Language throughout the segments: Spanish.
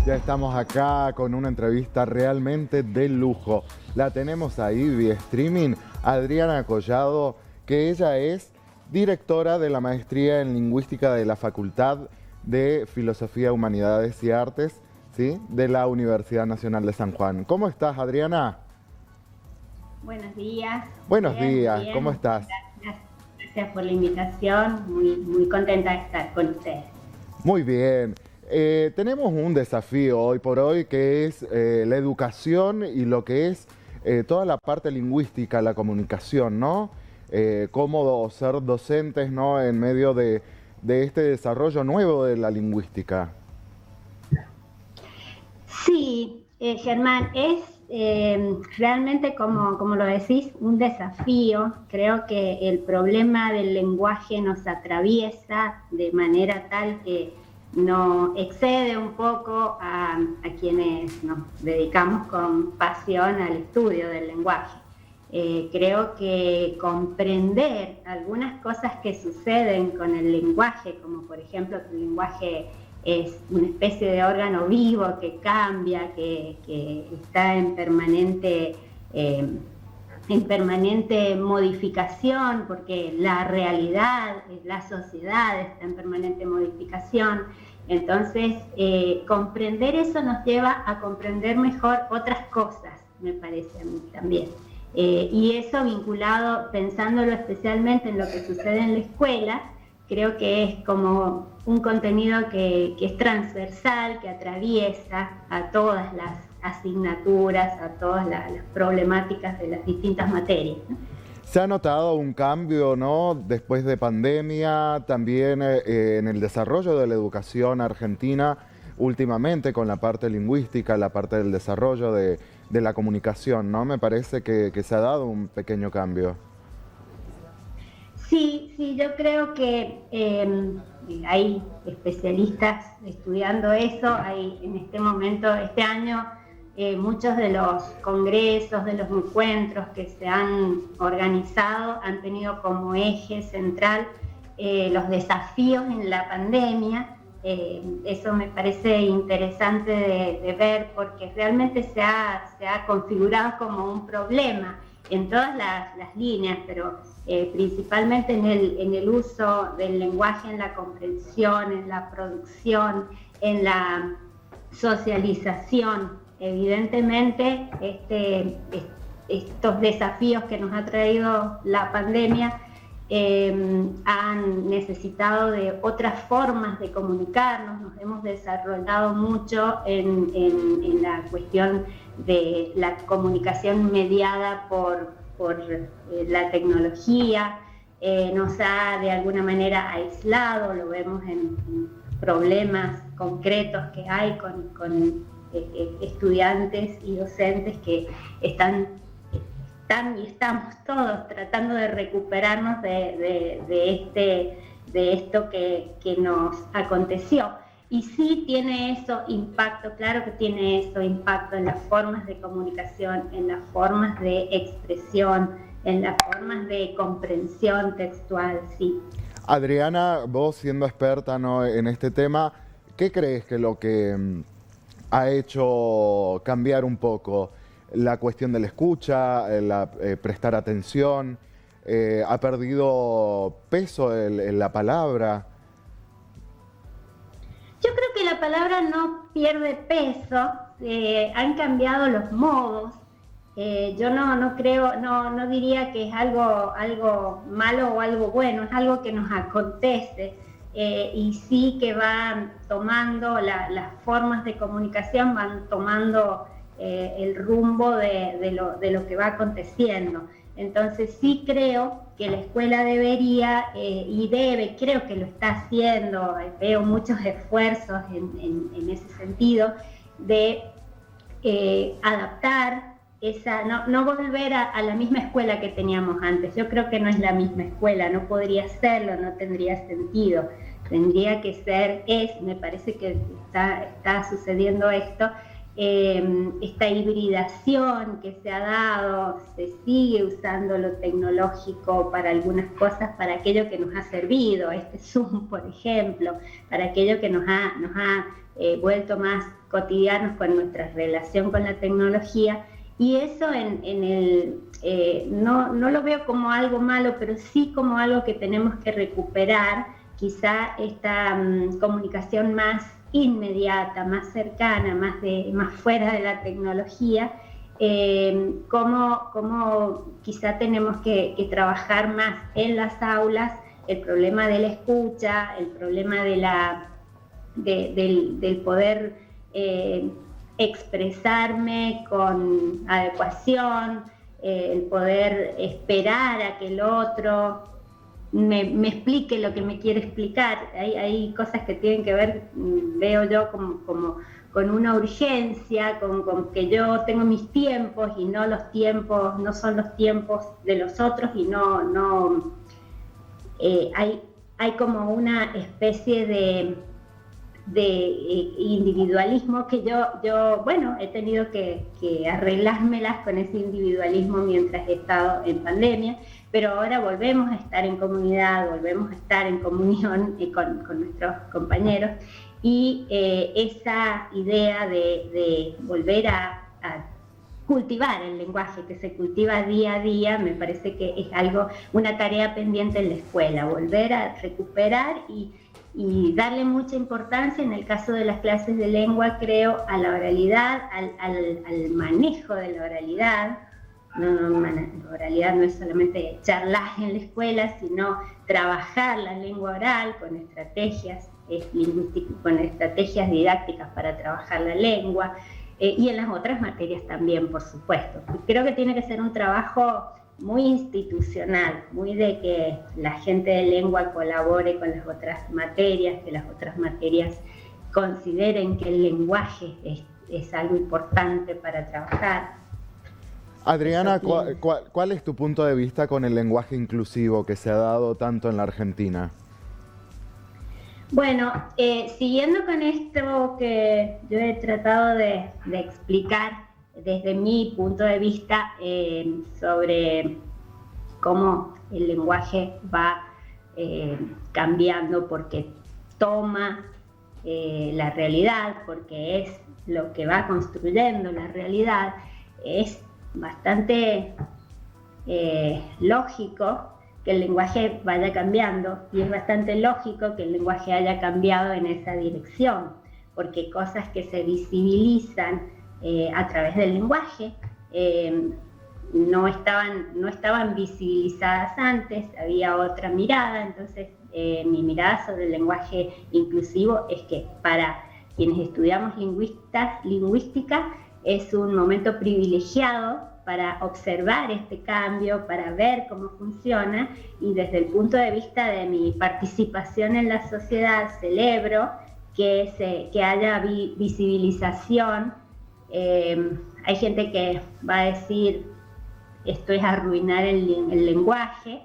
Ya estamos acá con una entrevista realmente de lujo. La tenemos ahí vía streaming, Adriana Collado, que ella es directora de la maestría en lingüística de la Facultad de Filosofía, Humanidades y Artes, ¿sí?, de la Universidad Nacional de San Juan. ¿Cómo estás, Adriana? Buenos días. Buenos Bien, muy días, ¿cómo bien. estás? Gracias por la invitación. Muy contenta de estar con ustedes. Muy bien. Tenemos un desafío hoy por hoy que es la educación y lo que es toda la parte lingüística, la comunicación, ¿no? Cómo ser docentes, ¿no?, en medio de este desarrollo nuevo de la lingüística. Sí, Germán, es realmente, como lo decís, un desafío. Creo que el problema del lenguaje nos atraviesa de manera tal que nos excede un poco a quienes nos dedicamos con pasión al estudio del lenguaje. Creo que comprender algunas cosas que suceden con el lenguaje, como por ejemplo que el lenguaje es una especie de órgano vivo que cambia, que está en permanente modificación, porque la realidad, la sociedad está en permanente modificación. Entonces, comprender eso nos lleva a comprender mejor otras cosas, me parece a mí también. Y eso vinculado, pensándolo especialmente en lo que sucede en la escuela, creo que es como un contenido que es transversal, que atraviesa a todas las asignaturas, a todas las problemáticas de las distintas materias, ¿no? ¿Se ha notado un cambio, ¿no?, después de pandemia, también en el desarrollo de la educación argentina últimamente con la parte lingüística, la parte del desarrollo de la comunicación, ¿no? Me parece que se ha dado un pequeño cambio. Sí, yo creo que hay especialistas estudiando eso. Hay en este momento, este año, muchos de los congresos, de los encuentros que se han organizado han tenido como eje central los desafíos en la pandemia. Eso me parece interesante de ver, porque realmente se ha configurado como un problema en todas las líneas, pero principalmente en el uso del lenguaje, en la comprensión, en la producción, en la socialización. Evidentemente, estos desafíos que nos ha traído la pandemia han necesitado de otras formas de comunicarnos. Nos hemos desarrollado mucho en la cuestión de la comunicación mediada por la tecnología. Nos ha de alguna manera aislado, lo vemos en problemas concretos que hay con estudiantes y docentes que están y estamos todos tratando de recuperarnos de esto que nos aconteció. Y sí tiene eso impacto, claro que tiene eso impacto en las formas de comunicación, en las formas de expresión, en las formas de comprensión textual, sí. Adriana, vos siendo experta, ¿no?, en este tema, ¿qué crees que lo que ha hecho cambiar un poco la cuestión de la escucha, prestar atención? ¿Ha perdido peso la palabra? Yo creo que la palabra no pierde peso, han cambiado los modos. Yo no diría que es algo malo o algo bueno, es algo que nos acontece, y sí que van tomando las formas de comunicación, van tomando el rumbo de lo que va aconteciendo. Entonces sí creo que la escuela debería creo que lo está haciendo, veo muchos esfuerzos en ese sentido, de adaptar no volver a la misma escuela que teníamos antes. Yo creo que no es la misma escuela, no podría serlo, no tendría sentido. Tendría que ser, me parece que está sucediendo esto, esta hibridación que se ha dado, se sigue usando lo tecnológico para algunas cosas, para aquello que nos ha servido, este Zoom, por ejemplo, para aquello que nos ha vuelto más cotidianos con nuestra relación con la tecnología, y eso no lo veo como algo malo, pero sí como algo que tenemos que recuperar, quizá esta comunicación más inmediata, más cercana, más fuera de la tecnología, como quizá tenemos que trabajar más en las aulas el problema de la escucha, el problema del poder expresarme con adecuación, el poder esperar a que el otro me explique lo que me quiere explicar. Hay cosas que tienen que ver, veo yo, como con una urgencia, con que yo tengo mis tiempos y no son los tiempos de los otros, y hay como una especie de individualismo que yo he tenido que arreglármelas con ese individualismo mientras he estado en pandemia, pero ahora volvemos a estar en comunidad, volvemos a estar en comunión con nuestros compañeros, y esa idea de volver a cultivar el lenguaje, que se cultiva día a día, me parece que es una tarea pendiente en la escuela, volver a recuperar y darle mucha importancia, en el caso de las clases de lengua, creo, a la oralidad, al manejo de la oralidad. La oralidad no es solamente charlar en la escuela, sino trabajar la lengua oral con estrategias lingüísticas, con estrategias didácticas para trabajar la lengua, y en las otras materias también, por supuesto. Creo que tiene que ser un trabajo muy institucional, muy de que la gente de lengua colabore con las otras materias, que las otras materias consideren que el lenguaje es algo importante para trabajar. Adriana, ¿cuál es tu punto de vista con el lenguaje inclusivo que se ha dado tanto en la Argentina? Bueno, siguiendo con esto que yo he tratado de explicar desde mi punto de vista sobre cómo el lenguaje va cambiando porque toma la realidad, porque es lo que va construyendo la realidad, es bastante lógico que el lenguaje vaya cambiando, y es bastante lógico que el lenguaje haya cambiado en esa dirección, porque cosas que se visibilizan a través del lenguaje no estaban visibilizadas antes, había otra mirada. Entonces mi mirada sobre el lenguaje inclusivo es que para quienes estudiamos lingüística es un momento privilegiado para observar este cambio, para ver cómo funciona, y desde el punto de vista de mi participación en la sociedad celebro que haya visibilización. Hay gente que va a decir esto es arruinar el lenguaje.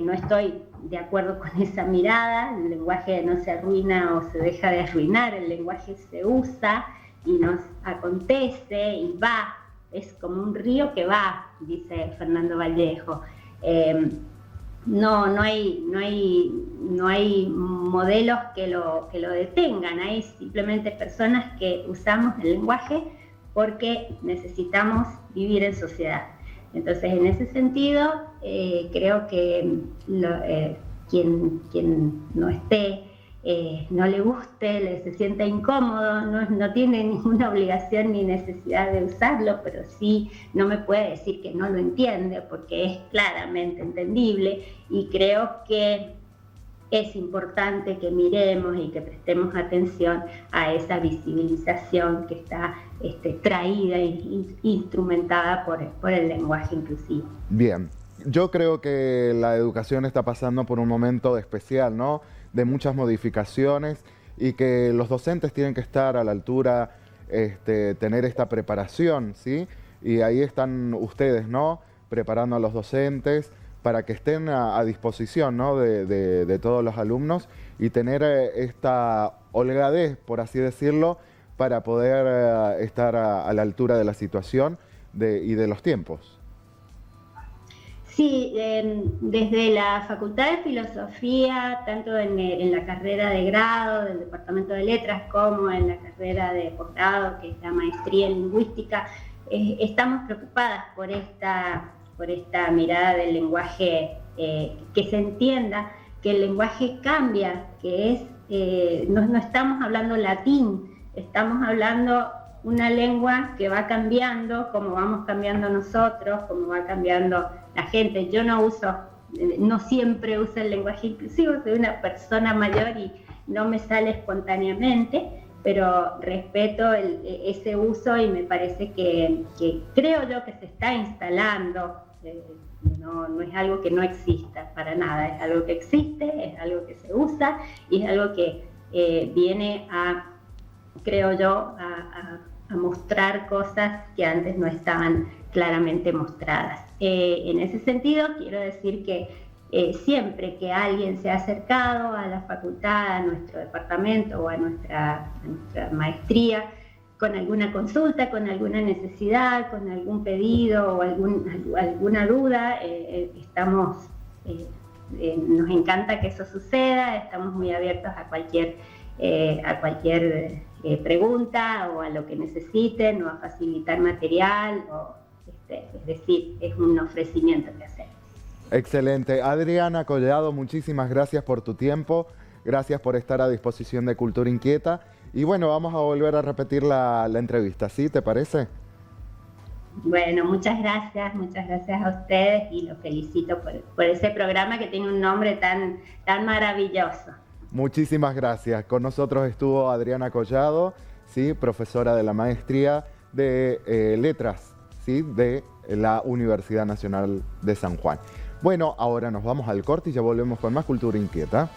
No estoy de acuerdo con esa mirada. El lenguaje no se arruina o se deja de arruinar, el lenguaje se usa y nos acontece y va, es como un río que va, dice Fernando Vallejo. No hay modelos que lo detengan, hay simplemente personas que usamos el lenguaje porque necesitamos vivir en sociedad. Entonces, en ese sentido, creo que quien no esté, no le guste, se sienta incómodo, no tiene ninguna obligación ni necesidad de usarlo, pero sí no me puede decir que no lo entiende, porque es claramente entendible, y creo que es importante que miremos y que prestemos atención a esa visibilización que está traída e instrumentada por el lenguaje inclusivo. Bien, yo creo que la educación está pasando por un momento especial, ¿no?, de muchas modificaciones, y que los docentes tienen que estar a la altura, tener esta preparación, ¿sí? Y ahí están ustedes, ¿no?, preparando a los docentes para que estén a disposición, ¿no?, de todos los alumnos, y tener esta holgadez, por así decirlo, para poder estar a la altura de la situación y de los tiempos. Sí, desde la Facultad de Filosofía, tanto en la carrera de grado del Departamento de Letras como en la carrera de posgrado, que es la maestría en lingüística, estamos preocupadas por esta mirada del lenguaje, que se entienda que el lenguaje cambia, que no estamos hablando latín, estamos hablando una lengua que va cambiando, como vamos cambiando nosotros, como va cambiando la gente. Yo no siempre uso el lenguaje inclusivo, soy una persona mayor y no me sale espontáneamente, pero respeto ese uso y me parece que creo yo que se está instalando. No es algo que no exista para nada, es algo que existe, es algo que se usa y es algo que viene a, creo yo, a mostrar cosas que antes no estaban claramente mostradas. En ese sentido, quiero decir que siempre que alguien se ha acercado a la facultad, a nuestro departamento o a nuestra maestría, con alguna consulta, con alguna necesidad, con algún pedido o alguna duda, nos encanta que eso suceda, estamos muy abiertos a cualquier pregunta o a lo que necesiten o a facilitar material, es decir, es un ofrecimiento que hacemos. Excelente. Adriana Collado, muchísimas gracias por tu tiempo, gracias por estar a disposición de Cultura Inquieta. Y bueno, vamos a volver a repetir la entrevista, ¿sí? ¿Te parece? Bueno, muchas gracias a ustedes y los felicito por ese programa que tiene un nombre tan maravilloso. Muchísimas gracias. Con nosotros estuvo Adriana Collado, ¿sí? Profesora de la Maestría de Letras, ¿sí? De la Universidad Nacional de San Juan. Bueno, ahora nos vamos al corte y ya volvemos con más Cultura Inquieta.